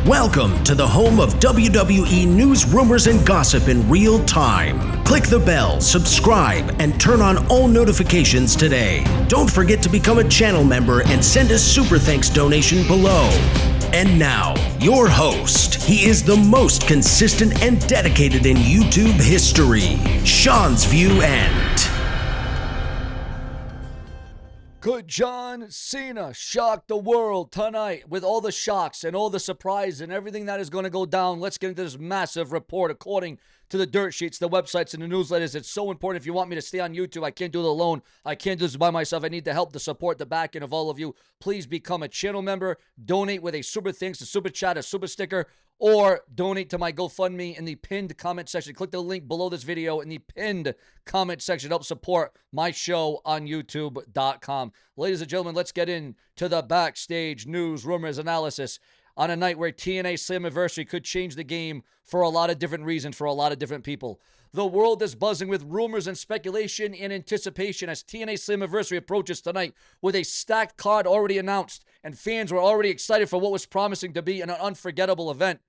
Welcome to the home of WWE News Rumors and Gossip in real time. Click the bell, subscribe, and turn on all notifications today. Don't forget to become a channel member and send a super thanks donation below. And now, your host. He is the most consistent and dedicated in YouTube history, Seanzviewent. Could John Cena shock the world tonight with all the shocks and all the surprise and everything that is going to go down? Let's get into this massive report according to the dirt sheets, the websites, and the newsletters. It's so important. If you want me to stay on YouTube, I can't do it alone. I can't do this by myself. I need the help, the support, the back end of all of you. Please become a channel member. Donate with a super thanks, a super chat, a super sticker, or donate to my GoFundMe in the pinned comment section. Click the link below this video in the pinned comment section. Help support my show on YouTube.com. Ladies and gentlemen, let's get into the backstage news, rumors, analysis on a night where TNA Slammiversary could change the game for a lot of different reasons for a lot of different people. The world is buzzing with rumors and speculation and anticipation as TNA Slammiversary approaches tonight with a stacked card already announced, and fans were already excited for what was promising to be an unforgettable event.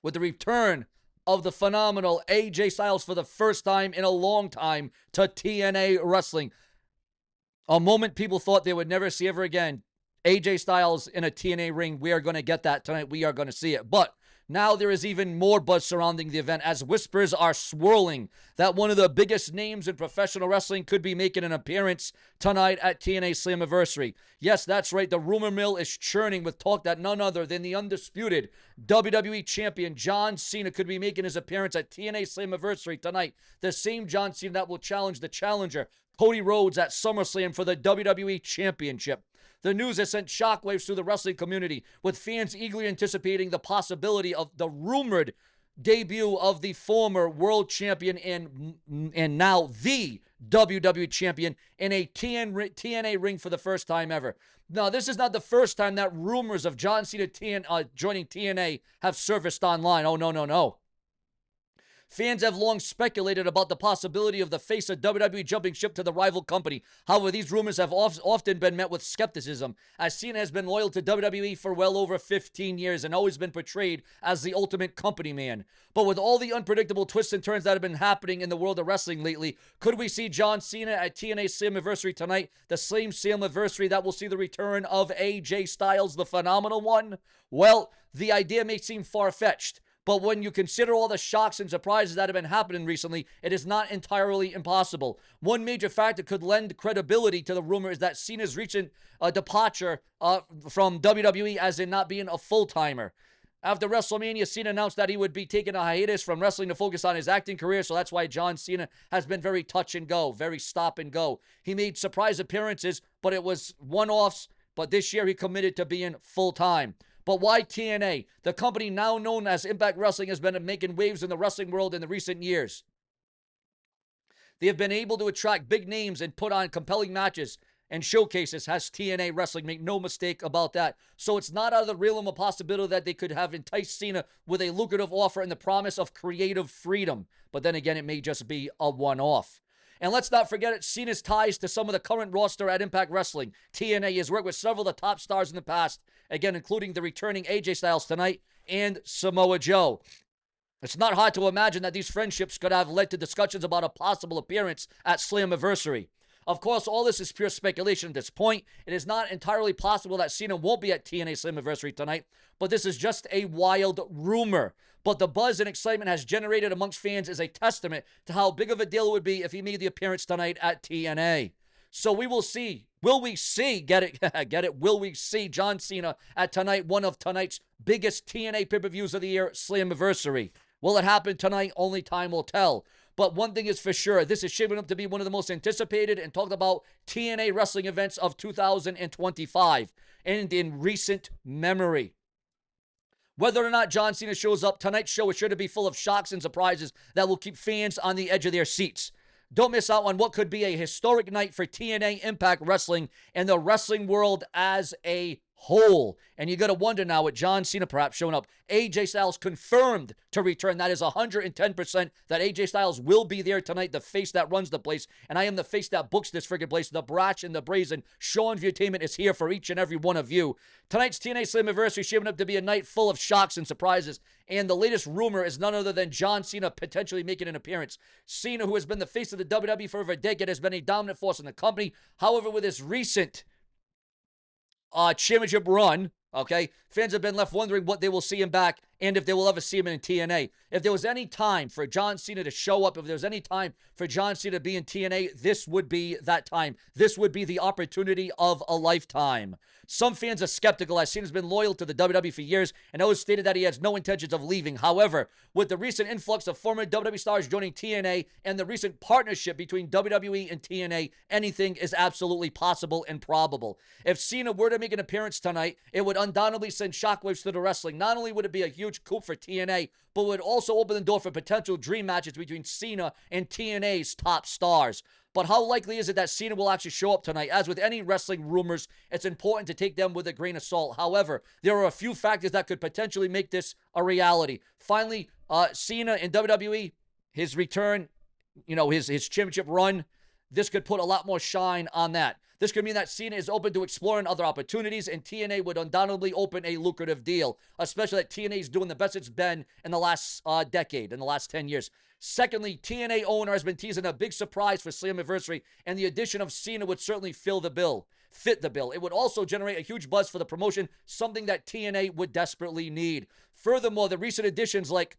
With the return of the phenomenal AJ Styles for the first time in a long time to TNA Wrestling. A moment people thought they would never see ever again. AJ Styles in a TNA ring. We are going to get that tonight. We are going to see it. But now there is even more buzz surrounding the event as whispers are swirling that one of the biggest names in professional wrestling could be making an appearance tonight at TNA Slammiversary. Yes, that's right. The rumor mill is churning with talk that none other than the undisputed WWE Champion John Cena could be making his appearance at TNA Slammiversary tonight. The same John Cena that will challenge the challenger, Cody Rhodes, at SummerSlam for the WWE Championship. The news has sent shockwaves through the wrestling community, with fans eagerly anticipating the possibility of the rumored debut of the former world champion and now the WWE champion in a TNA ring for the first time ever. Now, this is not the first time that rumors of John Cena joining TNA have surfaced online. Oh, no. Fans have long speculated about the possibility of the face of WWE jumping ship to the rival company. However, these rumors have often been met with skepticism, as Cena has been loyal to WWE for well over 15 years and always been portrayed as the ultimate company man. But with all the unpredictable twists and turns that have been happening in the world of wrestling lately, could we see John Cena at TNA Slammiversary tonight? The same Slammiversary that will see the return of AJ Styles, the phenomenal one? Well, the idea may seem far-fetched, but when you consider all the shocks and surprises that have been happening recently, it is not entirely impossible. One major factor could lend credibility to the rumor is that Cena's recent departure from WWE, as in not being a full-timer. After WrestleMania, Cena announced that he would be taking a hiatus from wrestling to focus on his acting career, so that's why John Cena has been very touch and go, very stop and go. He made surprise appearances, but it was one-offs, but this year he committed to being full-time. But why TNA? The company now known as Impact Wrestling has been making waves in the wrestling world in the recent years. They have been able to attract big names and put on compelling matches and showcases as TNA Wrestling. Make no mistake about that. So it's not out of the realm of possibility that they could have enticed Cena with a lucrative offer and the promise of creative freedom. But then again, it may just be a one-off. And let's not forget it, Cena's ties to some of the current roster at Impact Wrestling. TNA has worked with several of the top stars in the past, again, including the returning AJ Styles tonight and Samoa Joe. It's not hard to imagine that these friendships could have led to discussions about a possible appearance at Slammiversary. Of course, all this is pure speculation at this point. It is not entirely possible that Cena won't be at TNA Slammiversary tonight, but this is just a wild rumor. But the buzz and excitement has generated amongst fans is a testament to how big of a deal it would be if he made the appearance tonight at TNA. So we will see. Will we see, get it, will we see John Cena at tonight, one of tonight's biggest TNA pay-per-views of the year, Slammiversary? Will it happen tonight? Only time will tell. But one thing is for sure, this is shaping up to be one of the most anticipated and talked about TNA wrestling events of 2025 and in recent memory. Whether or not John Cena shows up, tonight's show is sure to be full of shocks and surprises that will keep fans on the edge of their seats. Don't miss out on what could be a historic night for TNA Impact Wrestling and the wrestling world as a whole. And you got to wonder now with John Cena perhaps showing up. AJ Styles confirmed to return. That is 110% that AJ Styles will be there tonight, the face that runs the place. And I am the face that books this friggin' place. The brash and the brazen. Seanzviewent is here for each and every one of you. Tonight's TNA Slammiversary is shaping up to be a night full of shocks and surprises. And the latest rumor is none other than John Cena potentially making an appearance. Cena, who has been the face of the WWE for over a decade, has been a dominant force in the company. However, with his recent championship run, okay, fans have been left wondering what they will see him back and if they will ever see him in TNA. If there was any time for John Cena to show up, if there was any time for John Cena to be in TNA, this would be that time. This would be the opportunity of a lifetime. Some fans are skeptical, as Cena's been loyal to the WWE for years and always stated that he has no intentions of leaving. However, with the recent influx of former WWE stars joining TNA and the recent partnership between WWE and TNA, anything is absolutely possible and probable. If Cena were to make an appearance tonight, it would undoubtedly send shockwaves through the wrestling. Not only would it be a huge coup for TNA, but would also open the door for potential dream matches between Cena and TNA's top stars. But how likely is it that Cena will actually show up tonight? As with any wrestling rumors, it's important to take them with a grain of salt. However, there are a few factors that could potentially make this a reality. Finally, Cena in WWE, his return, his championship run, this could put a lot more shine on that. This could mean that Cena is open to exploring other opportunities, and TNA would undoubtedly open a lucrative deal, especially that TNA is doing the best it's been in the last decade, in the last 10 years. Secondly, TNA owner has been teasing a big surprise for Slammiversary, and the addition of Cena would certainly fit the bill. It would also generate a huge buzz for the promotion, something that TNA would desperately need. Furthermore, the recent additions like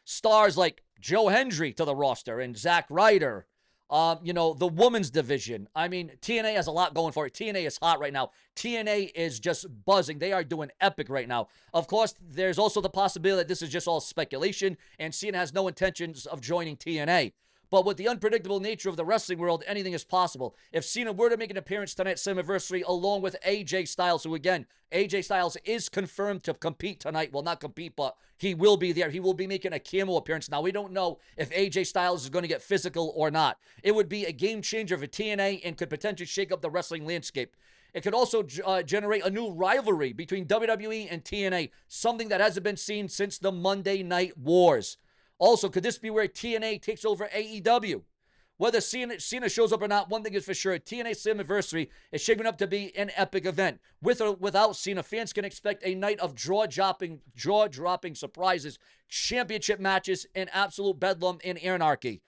stars like Joe Hendry to the roster and Zack Ryder, the women's division. I mean, TNA has a lot going for it. TNA is hot right now. TNA is just buzzing. They are doing epic right now. Of course, there's also the possibility that this is just all speculation and Cena has no intentions of joining TNA. But with the unpredictable nature of the wrestling world, anything is possible. If Cena were to make an appearance tonight at Slammiversary along with AJ Styles, who again, AJ Styles is confirmed to compete tonight. Well, not compete, but he will be there. He will be making a cameo appearance. Now, we don't know if AJ Styles is going to get physical or not. It would be a game changer for TNA and could potentially shake up the wrestling landscape. It could also generate a new rivalry between WWE and TNA, something that hasn't been seen since the Monday Night Wars. Also, could this be where TNA takes over AEW? Whether Cena shows up or not, one thing is for sure, TNA Slammiversary is shaping up to be an epic event. With or without Cena, fans can expect a night of jaw-dropping surprises, championship matches, and absolute bedlam and anarchy.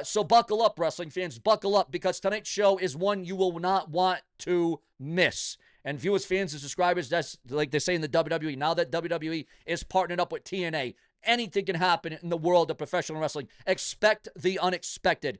So buckle up, wrestling fans. Buckle up, because tonight's show is one you will not want to miss. And viewers, fans, and subscribers, that's like they say in the WWE, now that WWE is partnered up with TNA, anything can happen in the world of professional wrestling. Expect the unexpected.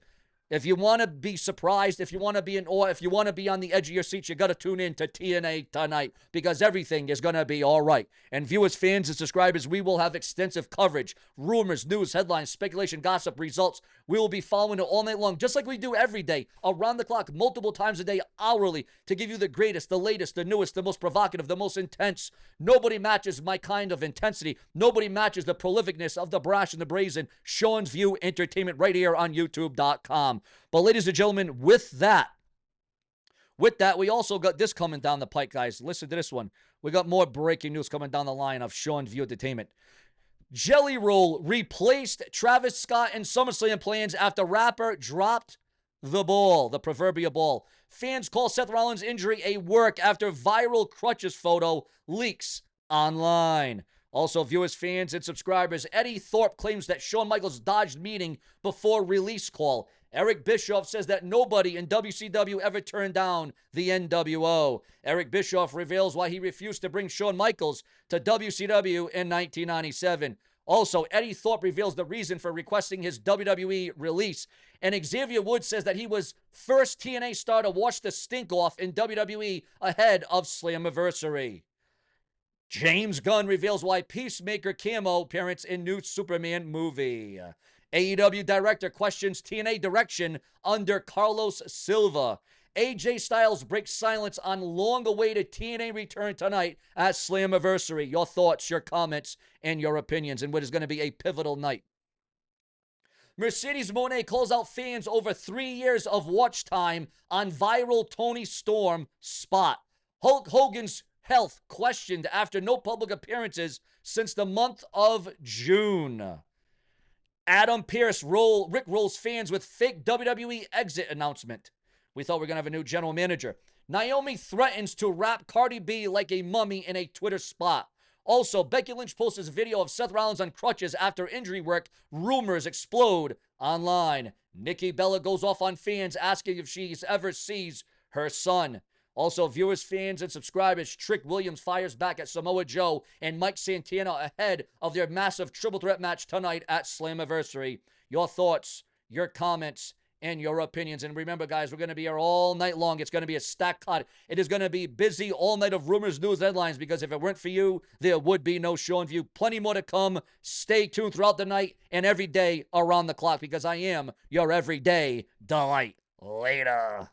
If you want to be surprised, if you want to be in awe, if you want to be on the edge of your seats, you got to tune in to TNA tonight, because everything is going to be all right. And viewers, fans, and subscribers, we will have extensive coverage, rumors, news, headlines, speculation, gossip, results. We will be following it all night long, just like we do every day, around the clock, multiple times a day, hourly, to give you the greatest, the latest, the newest, the most provocative, the most intense. Nobody matches my kind of intensity. Nobody matches the prolificness of the brash and the brazen. Sean's View Entertainment right here on YouTube.com. But ladies and gentlemen, with that, we also got this coming down the pike, guys. Listen to this one. We got more breaking news coming down the line of Sean's View Entertainment. Jelly Roll replaced Travis Scott in SummerSlam plans after rapper dropped the ball, the proverbial ball. Fans call Seth Rollins' injury a work after viral crutches photo leaks online. Also, viewers, fans, and subscribers, Eddie Thorpe claims that Shawn Michaels dodged meeting before release call. Eric Bischoff says that nobody in WCW ever turned down the NWO. Eric Bischoff reveals why he refused to bring Shawn Michaels to WCW in 1997. Also, Eddie Thorpe reveals the reason for requesting his WWE release. And Xavier Woods says that he was first TNA star to wash the stink off in WWE ahead of Slammiversary. James Gunn reveals why Peacemaker camo appearance in new Superman movie. AEW director questions TNA direction under Carlos Silva. AJ Styles breaks silence on long-awaited TNA return tonight at Slammiversary. Your thoughts, your comments, and your opinions in what is going to be a pivotal night. Mercedes Moné calls out fans over 3 years of watch time on viral Tony Storm spot. Hulk Hogan's health questioned after no public appearances since the month of June. Adam Pearce Rick rolls fans with fake WWE exit announcement. We thought we were going to have a new general manager. Naomi threatens to wrap Cardi B like a mummy in a Twitter spot. Also, Becky Lynch posts a video of Seth Rollins on crutches after injury work. Rumors explode online. Nikki Bella goes off on fans asking if she ever sees her son. Also, viewers, fans, and subscribers, Trick Williams fires back at Samoa Joe and Mike Santana ahead of their massive triple threat match tonight at Slammiversary. Your thoughts, your comments, and your opinions. And remember, guys, we're going to be here all night long. It's going to be a stack cut. It is going to be busy all night of rumors, news, headlines, because if it weren't for you, there would be no Sean View. Plenty more to come. Stay tuned throughout the night and every day around the clock, because I am your everyday delight. Later.